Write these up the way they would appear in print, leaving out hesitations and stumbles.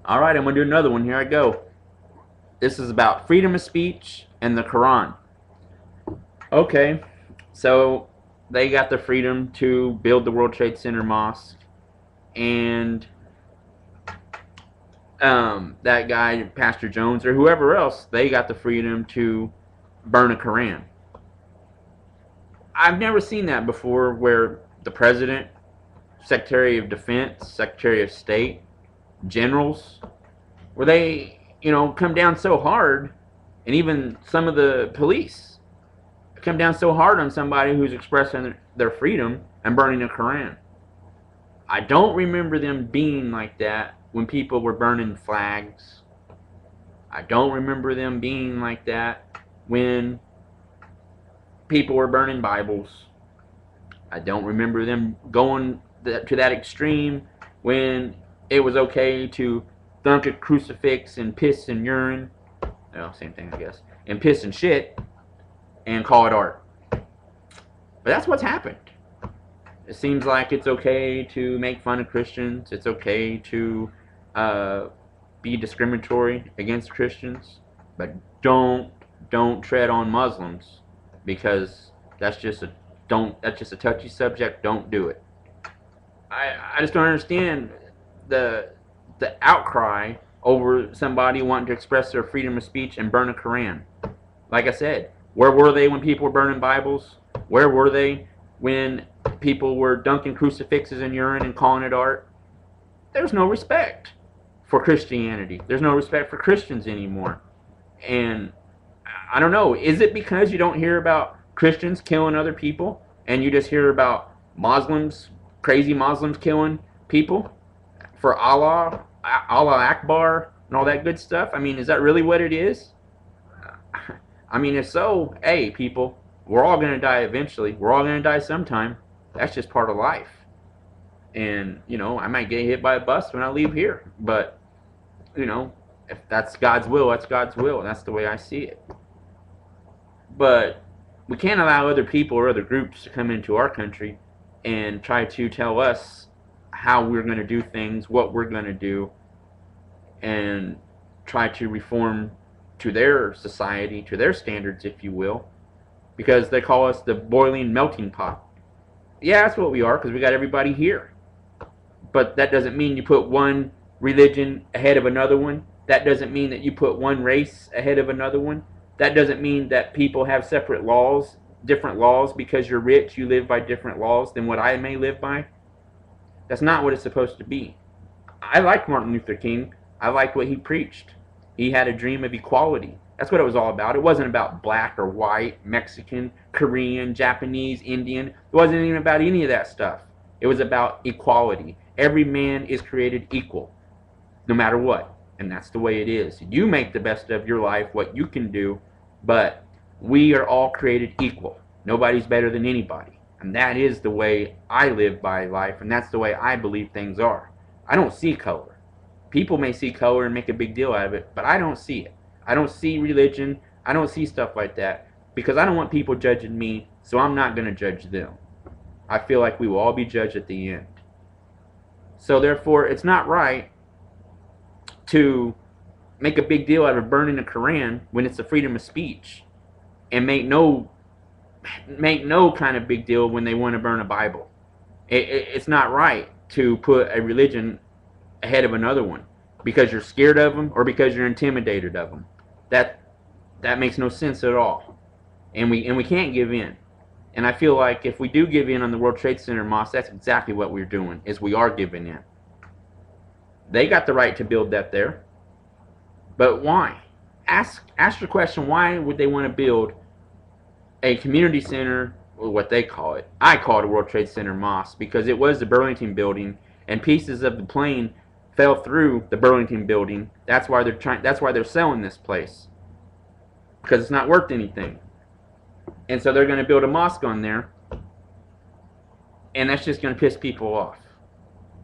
All right, I'm going to do another one. Here I go. This is about freedom of speech and the Koran. Okay, so they got the freedom to build the World Trade Center mosque, and that guy, Pastor Jones, or whoever else, they got the freedom to burn a Koran. I've never seen that before where the president, Secretary of Defense, Secretary of State, generals, where they, come down so hard, and even some of the police come down so hard on somebody who's expressing their freedom and burning a Koran. I don't remember them being like that when people were burning flags. I don't remember them being like that when people were burning Bibles. I don't remember them going to that extreme when it was okay to dunk a crucifix and piss and urine. Well, same thing, I guess. And piss and shit and call it art. But that's what's happened. It seems like it's okay to make fun of Christians. It's okay to be discriminatory against Christians. But don't tread on Muslims, because that's just a touchy subject. Don't do it. I just don't understand the outcry over somebody wanting to express their freedom of speech and burn a Koran. Like I said, where were they when people were burning Bibles? Where were they when people were dunking crucifixes in urine and calling it art? There's no respect for Christianity. There's no respect for Christians anymore. And I don't know, is it because you don't hear about Christians killing other people and you just hear about Muslims, crazy Muslims killing people for Allah Akbar and all that good stuff? I mean, is that really what it is? I mean, if so, hey, people, we're all going to die eventually. We're all going to die sometime. That's just part of life. And, I might get hit by a bus when I leave here. But, if that's God's will, that's God's will. And that's the way I see it. But we can't allow other people or other groups to come into our country and try to tell us how we're going to do things, what we're going to do, and try to reform to their society, to their standards, if you will, because they call us the boiling melting pot. Yeah, that's what we are, because we got everybody here. But that doesn't mean you put one religion ahead of another one. That doesn't mean that you put one race ahead of another one. That doesn't mean that people have separate laws, different laws. Because you're rich, you live by different laws than what I may live by. That's not what it's supposed to be. I liked Martin Luther King. I liked what he preached. He had a dream of equality. That's what it was all about. It wasn't about black or white, Mexican, Korean, Japanese, Indian. It wasn't even about any of that stuff. It was about equality. Every man is created equal, no matter what. And that's the way it is. You make the best of your life, what you can do, but we are all created equal. Nobody's better than anybody. And that is the way I live by life, and that's the way I believe things are. I don't see color. People may see color and make a big deal out of it, but I don't see it. I don't see religion. I don't see stuff like that, because I don't want people judging me, so I'm not going to judge them. I feel like we will all be judged at the end. So therefore, it's not right to make a big deal out of burning a Koran when it's a freedom of speech, and make no kind of big deal when they want to burn a Bible. It's not right to put a religion ahead of another one because you're scared of them or because you're intimidated of them. That makes no sense at all. And we can't give in. And I feel like if we do give in on the World Trade Center mosque, that's exactly what we're doing, is we are giving in. They got the right to build that there. But why? Ask the question, why would they want to build a community center, or what they call it? I call it a World Trade Center mosque because it was the Burlington building, and pieces of the plane fell through the Burlington building. That's why they're selling this place, because it's not worth anything. And so they're going to build a mosque on there, and that's just going to piss people off.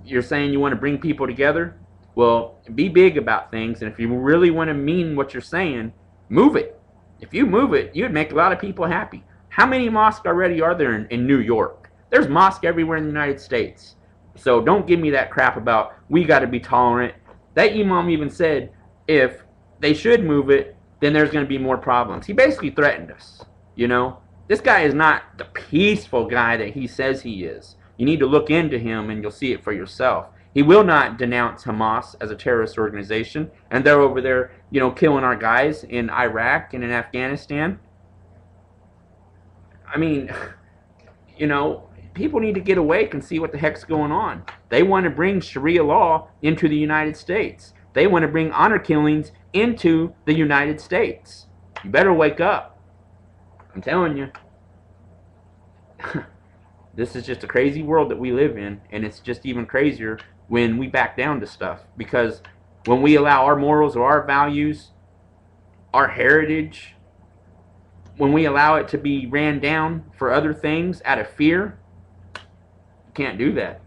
You're saying you want to bring people together? Well, be big about things, and if you really want to mean what you're saying, move it. If you move it, you'd make a lot of people happy. How many mosques already are there in New York? There's mosques everywhere in the United States. So don't give me that crap about we got to be tolerant. That imam even said if they should move it, then there's going to be more problems. He basically threatened us, you know. This guy is not the peaceful guy that he says he is. You need to look into him and you'll see it for yourself. He will not denounce Hamas as a terrorist organization, and they're over there, killing our guys in Iraq and in Afghanistan. I mean, people need to get awake and see what the heck's going on. They want to bring Sharia law into the United States. They want to bring honor killings into the United States. You better wake up. I'm telling you. This is just a crazy world that we live in, and it's just even crazier when we back down to stuff. Because when we allow our morals or our values, our heritage, when we allow it to be ran down for other things out of fear, you can't do that.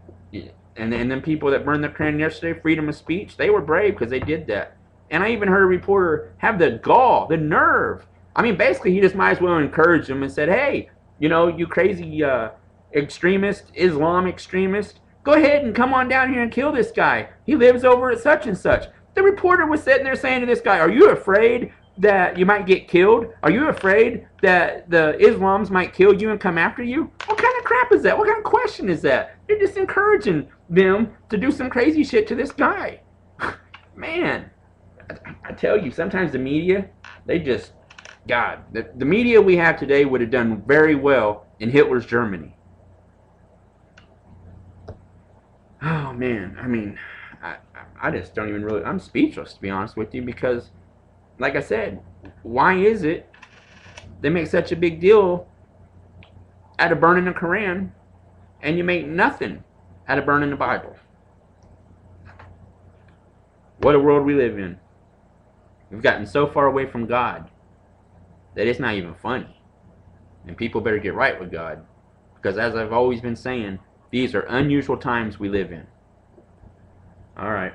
And then people that burned the Koran yesterday, freedom of speech, they were brave because they did that. And I even heard a reporter have the gall, the nerve. I mean, basically, he just might as well encourage them and said, hey, you crazy extremist, Islam extremist, go ahead and come on down here and kill this guy. He lives over at such and such. The reporter was sitting there saying to this guy, are you afraid that you might get killed? Are you afraid that the Islams might kill you and come after you? What kind of crap is that? What kind of question is that? You're just encouraging them to do some crazy shit to this guy. Man, I tell you, sometimes the media, they just, God, the media we have today would have done very well in Hitler's Germany. Oh, man, I mean, I just don't even really, I'm speechless, to be honest with you, because, like I said, why is it they make such a big deal out of burning the Koran, and you make nothing out of burning the Bible? What a world we live in. We've gotten so far away from God that it's not even funny. And people better get right with God, because as I've always been saying, these are unusual times we live in. All right.